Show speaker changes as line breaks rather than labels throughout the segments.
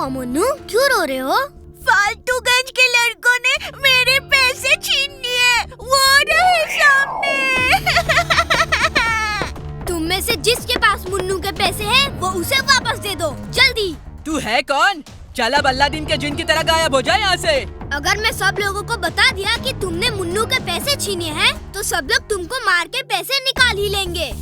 हुआ मुन्नू, क्यों रो रहे हो?
फालतूगंज के लड़कों ने मेरे पैसे छीन लिए, वो रहे सामने।
तुम में से जिसके पास मुन्नू के पैसे हैं, वो उसे वापस दे दो, जल्दी।
तू है कौन? चल अब अल्लादीन के जिन की तरह गायब हो जा यहाँ से।
अगर मैं सब लोगों को बता दिया कि तुमने मुन्नू के पैसे छीने हैं, तो सब लोग तुमको मार के पैसे निकाल ही लेंगे।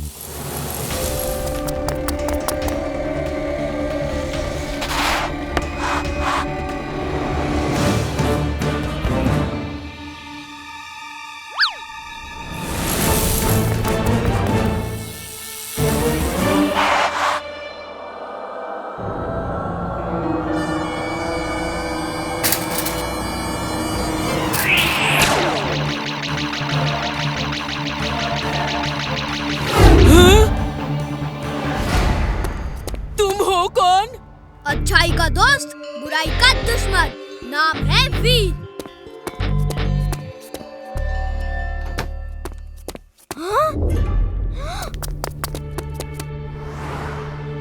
अच्छाई का दोस्त, बुराई का दुश्मन, नाम है वीर।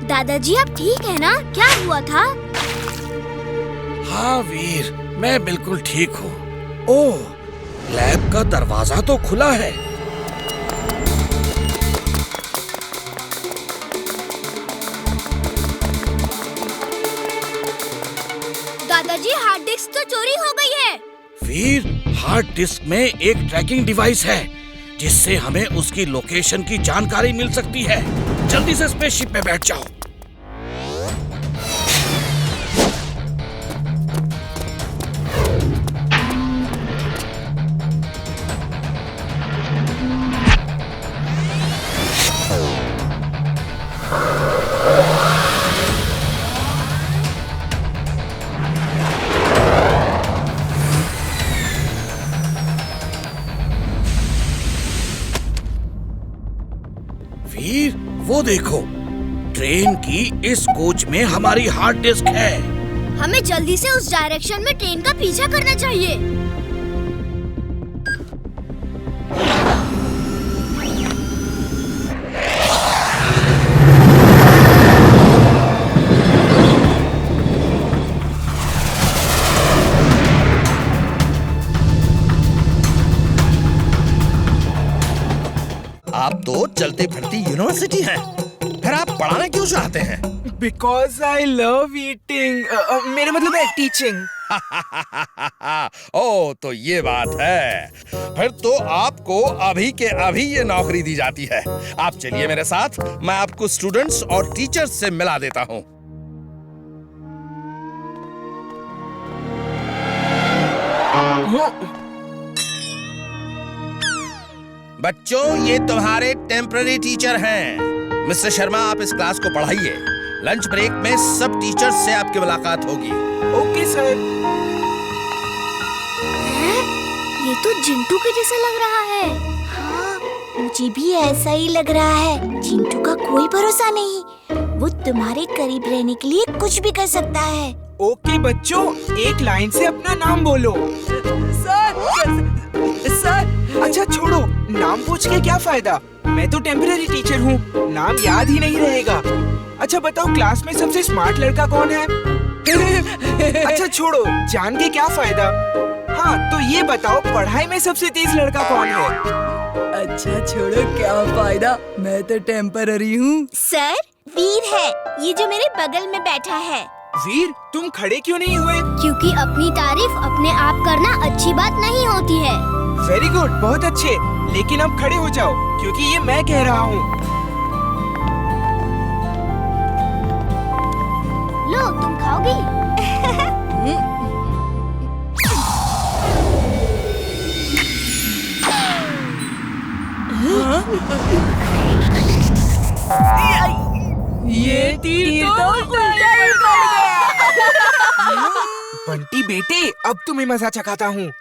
दादाजी आप ठीक है ना? क्या हुआ था?
हाँ वीर, मैं बिल्कुल ठीक हूँ। ओह, लैब का दरवाजा तो खुला है।
दादाजी हार्ड डिस्क तो चोरी हो गई है।
वीर, हार्ड डिस्क में एक ट्रैकिंग डिवाइस है जिससे हमें उसकी लोकेशन की जानकारी मिल सकती है। जल्दी से स्पेसशिप में बैठ जाओ। वीर, वो देखो, ट्रेन की इस कोच में हमारी हार्ड डिस्क है।
हमें जल्दी से उस डायरेक्शन में ट्रेन का पीछा करना चाहिए।
आप तो चलते फिरती यूनिवर्सिटी हैं, फिर आप पढ़ाना क्यों चाहते हैं?
Because I love eating. मेरा मतलब है टीचिंग।
ओह, तो ये बात है। फिर तो आपको अभी के अभी ये नौकरी दी जाती है। आप चलिए मेरे साथ, मैं आपको स्टूडेंट्स और टीचर्स से मिला देता हूँ। बच्चों, ये तुम्हारे टेम्पररी टीचर हैं। मिस्टर शर्मा, आप इस क्लास को पढ़ाइए। लंच ब्रेक में सब टीचर्स से आपकी मुलाकात होगी।
Okay sir.
ये तो चिंटू के जैसा लग रहा है।
हाँ, मुझे भी ऐसा ही लग रहा है। चिंटू का कोई भरोसा नहीं, वो तुम्हारे करीब रहने के लिए कुछ भी कर सकता है।
ओके बच्चों, एक लाइन से अपना नाम बोलो। सर। अच्छा छोड़ो, नाम पूछ के क्या फायदा? मैं तो टेम्पररी टीचर हूँ, नाम याद ही नहीं रहेगा। अच्छा बताओ, क्लास में सबसे स्मार्ट लड़का कौन है? अच्छा छोड़ो, जान के क्या फायदा। हाँ तो ये बताओ, पढ़ाई में सबसे तेज लड़का कौन है?
अच्छा छोड़ो, क्या फायदा, मैं तो टेम्पररी हूँ।
सर, वीर है, ये जो मेरे बगल में बैठा है।
वीर, तुम खड़े क्यों नहीं हुए?
क्योंकि अपनी तारीफ अपने आप करना अच्छी बात नहीं होती है।
वेरी गुड, बहुत अच्छे। लेकिन अब खड़े हो जाओ, क्योंकि ये मैं कह रहा हूँ।
लो, तुम खाओगी?
ये तीर तो उल्टा ही पड़ गया।
बंटी बेटे, अब तुम्हें मजा चखाता हूँ।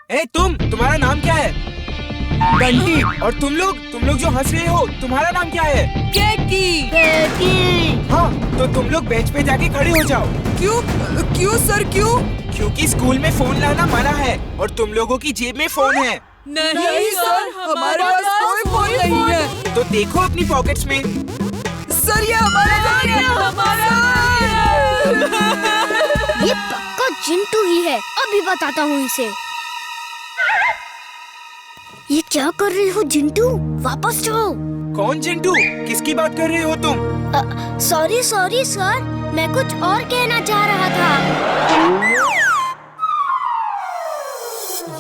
तुम्हारा नाम क्या है? बंटी। और तुम लोग जो हंस रहे हो, तुम्हारा नाम क्या है?
केकी।
हाँ, तो तुम लोग बेंच पे जाके खड़े हो जाओ।
क्यों सर, क्यों?
क्योंकि स्कूल में फोन लाना मना है और तुम लोगों की जेब में फोन है।
नहीं सर, हमारे पास कोई फोन नहीं है।
तो देखो अपनी पॉकेट्स में।
सर, ये हमारा
ये
चिंटू ही है। अभी बताता हूँ इसे। ये क्या कर रहे हो चिंटू? वापस जाओ।
कौन चिंटू? किसकी बात कर रहे हो तुम?
सॉरी सर, मैं कुछ और कहना चाह रहा था।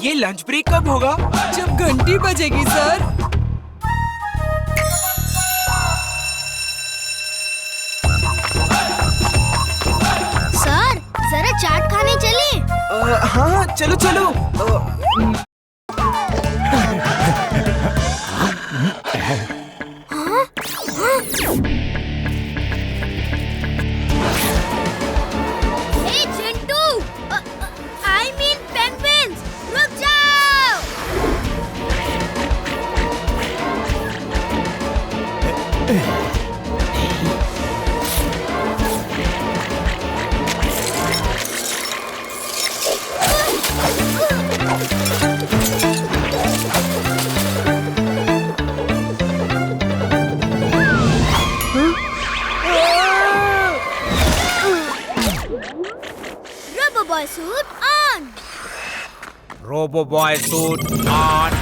ये लंच ब्रेक कब होगा?
जब घंटी बजेगी सर।
सर, जरा चाट खाने चलें?
हाँ चलो चलो।
Hey Chintu, I mean penguins, रुक जाओ। Rubber boy suit on.
Robo boy suit on.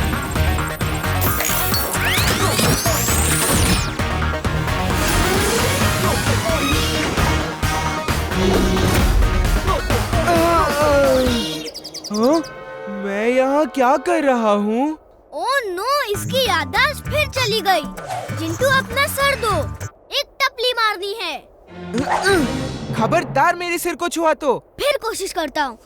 हाँ? मैं यहाँ क्या कर रहा हूँ?
ओह नो, इसकी याददाश्त फिर चली गई। चिंटू अपना सर दो, एक टपली मारनी है।
खबरदार मेरे सिर को छुआ तो।
फिर कोशिश करता हूँ।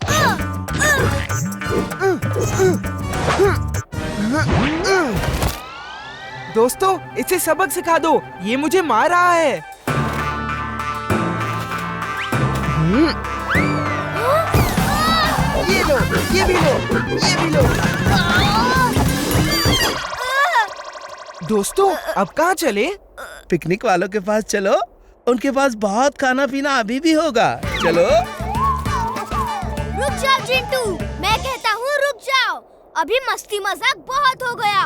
दोस्तों इसे सबक सिखा दो, ये मुझे मार रहा है। ये लो, ये भी लो, ये भी लो। दोस्तों अब कहाँ चले?
पिकनिक वालों के पास चलो, उनके पास बहुत खाना पीना अभी भी होगा। चलो।
रुक जाओ चिंटू, मैं कहता हूँ रुक जाओ। अभी मस्ती मजाक बहुत हो गया।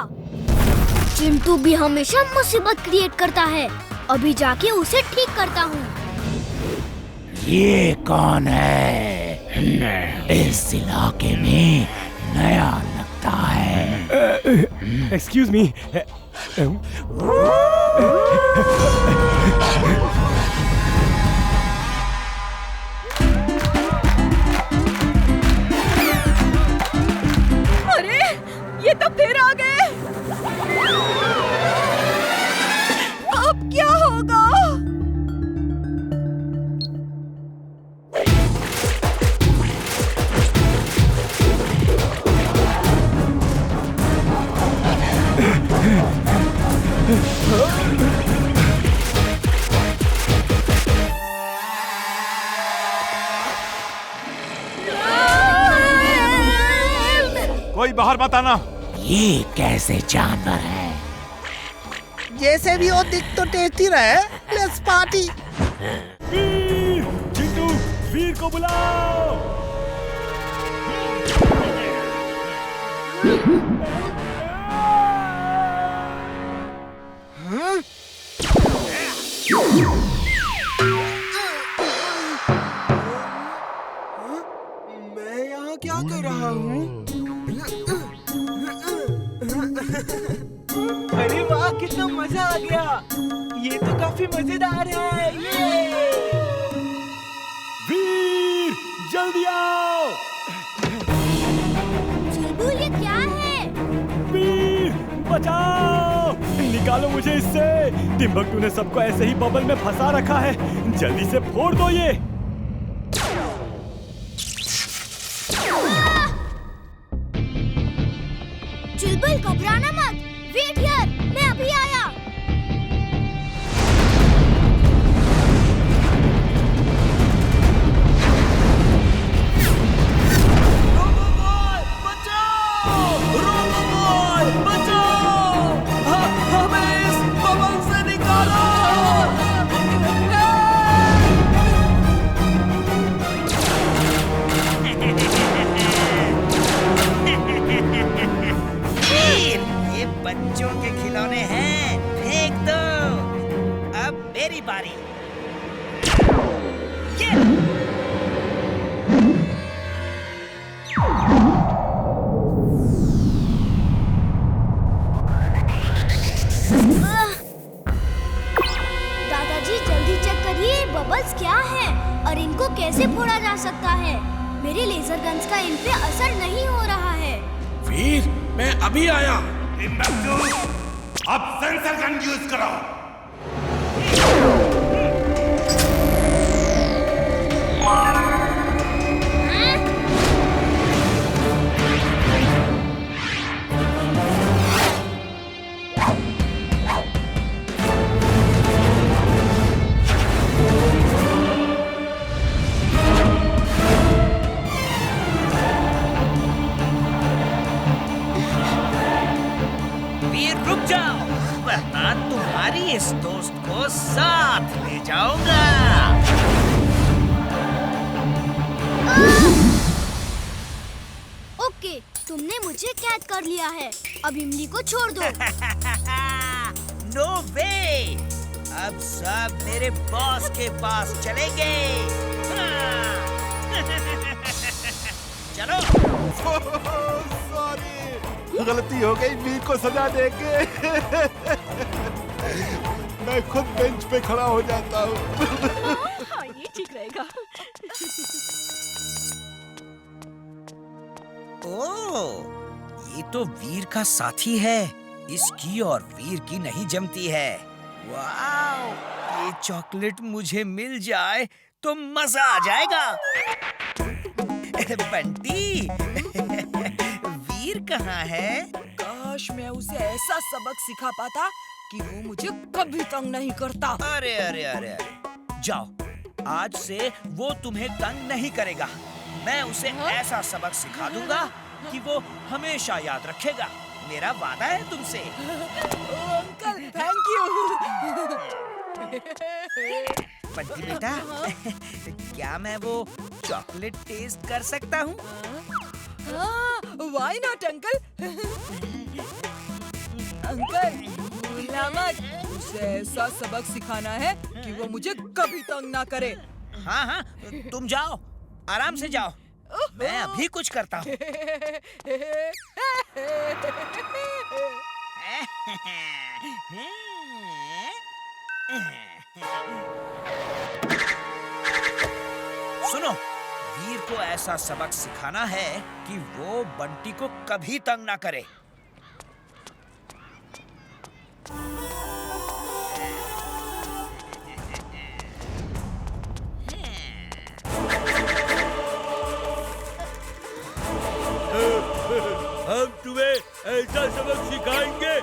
चिंटू भी हमेशा मुसीबत क्रिएट करता है। अभी जाके उसे ठीक करता हूँ।
ये कौन है? इस इलाके में नया लगता है।
Excuse me.
अरे ये तो फिर आ गए। अब क्या होगा?
कोई बाहर मत आना।
ये कैसे जानवर है?
जैसे भी हो दिख तो टेस्टी रहे। Let's party.
वीर, चिंटू, वीर को बुलाओ।
मैं यहाँ क्या कर रहा हूँ? अरे वाह, कितना मजा आ गया। ये तो काफी मजेदार है। ये
वीर, जल्दी आओ।
चिंटू ये क्या है?
वीर, बचाओ, निकालो मुझे इससे। टिम्बकटू ने सबको ऐसे ही बबल में फंसा रखा है। जल्दी से फोड़ दो ये।
चुलबुल घबराना मत। वेट हियर, मैं अभी आया।
बच्चों के खिलौने
और इनको कैसे फोड़ा जा सकता है? मेरे लेजर गन्स का इन पे असर नहीं हो रहा है।
वीर, मैं अभी आया।
अब सेंसर गन यूज करो।
वीर रुक जाओ, वरना तुम्हारी इस दोस्त को साथ ले जाऊंगा।
ओके, तुमने मुझे कैद कर लिया है। अब इमली को छोड़ दो।
नो वे, अब सब मेरे बॉस के पास चलेंगे। चलो।
सॉरी, गलती हो गई, वीर को सजा देके। मैं खुद बेंच पे खड़ा हो जाता हूँ।
हाँ, ये ठीक रहेगा।
ओह, ये तो वीर का साथी है। इसकी और वीर की नहीं जमती है। वाओ, ये चॉकलेट मुझे मिल जाए तो मजा आ जाएगा। बंटी, वीर कहाँ है?
काश मैं उसे ऐसा सबक सिखा पाता कि वो मुझे कभी तंग नहीं करता।
अरे अरे अरे अरे, जाओ, आज से वो तुम्हें तंग नहीं करेगा। मैं उसे ऐसा सबक सिखा दूंगा कि वो हमेशा याद रखेगा। मेरा वादा है तुमसे।
Uncle, thank you.
बंटी बेटा, क्या मैं वो चॉकलेट टेस्ट कर सकता हूँ?
Why not uncle? अंकल, भूलना मत, उसे ऐसा सबक सिखाना है कि वो मुझे कभी तंग ना करे।
हाँ हाँ, तुम जाओ, आराम से जाओ। मैं अभी कुछ करता हूँ। सुनो, वीर को ऐसा सबक सिखाना है कि वो बंटी को कभी तंग ना करे।
हम तुम्हें ऐसा सबक सिखाएंगे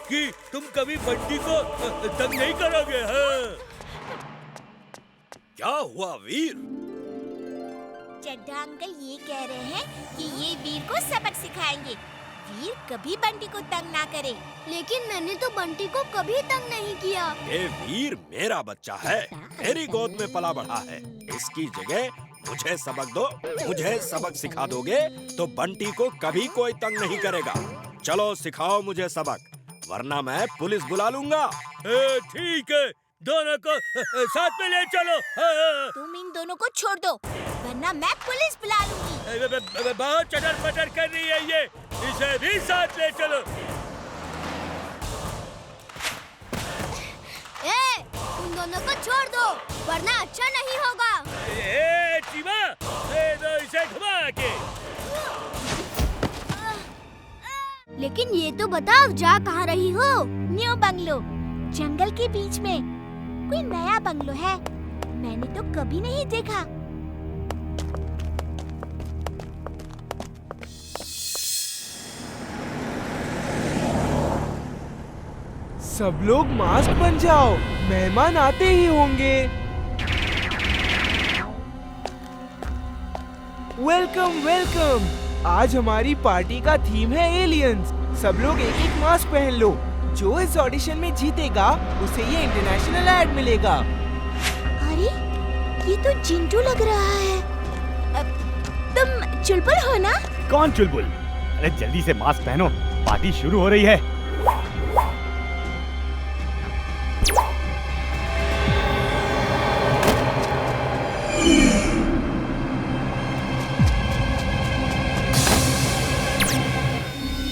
कि तुम कभी बंटी को तंग नहीं करोगे।
क्या हुआ वीर?
चड्ढा अंकल ये कह रहे हैं कि ये वीर को सबक सिखाएंगे। वीर कभी बंटी को तंग ना करे।
लेकिन मैंने तो बंटी को कभी तंग नहीं किया।
ये वीर मेरा बच्चा है, मेरी गोद में पला बढ़ा है। इसकी जगह मुझे सबक दो। मुझे सबक सिखा दोगे तो बंटी को कभी कोई तंग नहीं करेगा। चलो सिखाओ मुझे सबक, वरना मैं पुलिस बुला लूंगा।
ठीक है, दोनों को साथ में ले चलो।
तुम इन दोनों को छोड़ दो, वरना मैं पुलिस बुला लूंगी।
बहुत चटर पटर कर रही है ये, इसे भी साथ ले चलो।
उन दोनों को छोड़ दो, वरना अच्छा नहीं होगा।
चीमा, दे दो इसे घुमा के।
लेकिन ये तो बताओ, जा कहाँ रही हो?
न्यू बंगलो, जंगल के बीच में। कोई नया बंगलो है, मैंने तो कभी नहीं देखा।
सब लोग मास्क बन जाओ, मेहमान आते ही होंगे। Welcome welcome. आज हमारी पार्टी का थीम है एलियंस। सब लोग एक एक मास्क पहन लो। जो इस ऑडिशन में जीतेगा उसे ये इंटरनेशनल अवार्ड मिलेगा।
अरे, ये तो चिंटू लग रहा है। तुम चुलबुल हो ना?
कौन चुलबुल? अरे जल्दी से मास्क पहनो, पार्टी शुरू हो रही है।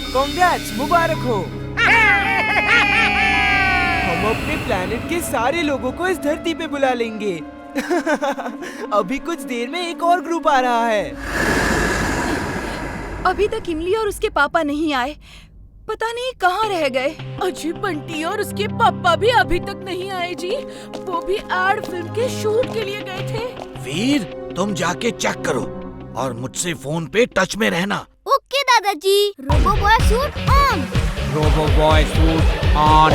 कांग्रेट्स, मुबारक हो। हम अपने प्लेनेट के सारे लोगों को इस धरती पे बुला लेंगे। अभी कुछ देर में एक और ग्रुप आ रहा है।
अभी तक इमली और उसके पापा नहीं आए, पता नहीं कहाँ रह गए। अजय बंटी और उसके पापा भी अभी तक नहीं आए जी, वो भी एड फिल्म के शूट के लिए गए थे।
वीर, तुम जाके चेक करो और मुझसे फोन पे टच में रहना।
ओके दादाजी। Robo boy suit on.
Robo boy suit on.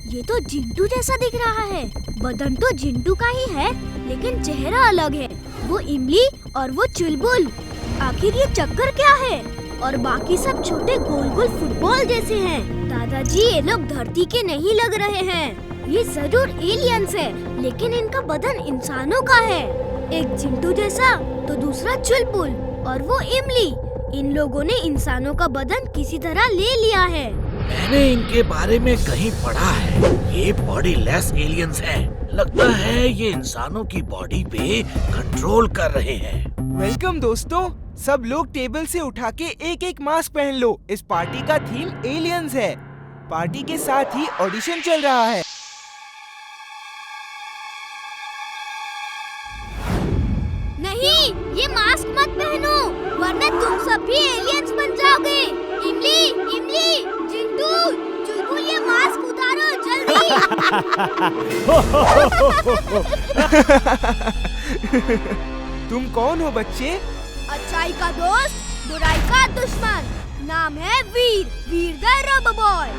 ये तो जिंटू जैसा दिख रहा है। बदन तो जिंटू का ही है, लेकिन चेहरा अलग है। वो इमली और वो चुलबुल। आखिर ये चक्कर क्या है? और बाकी सब छोटे गोल गोल फुटबॉल जैसे हैं। दादाजी, ये लोग धरती के नहीं लग रहे हैं। ये जरूर एलियंस है, लेकिन इनका बदन इंसानों का है। एक जिंटू जैसा तो दूसरा चुलबुल और वो इमली। इन लोगों ने इंसानों का बदन किसी तरह ले लिया है।
मैंने इनके बारे में कहीं पढ़ा है। ये बॉडी लेस एलियंस हैं। लगता है ये इंसानों की बॉडी पे कंट्रोल कर रहे हैं।
वेलकम दोस्तों, सब लोग टेबल से उठा के एक एक मास्क पहन लो। इस पार्टी का थीम एलियंस है। पार्टी के साथ ही ऑडिशन चल रहा है।
नहीं, ये मास्क मत पहनो, वरना तुम सब भी एलियंस बन जाओगे। इमली, इमली, जिंटू, चुलबुल, ये मास्क उतारो जल्दी।
तुम कौन हो बच्चे?
अच्छाई का दोस्त, बुराई का दुश्मन। नाम है वीर, वीर द रोबो बॉय।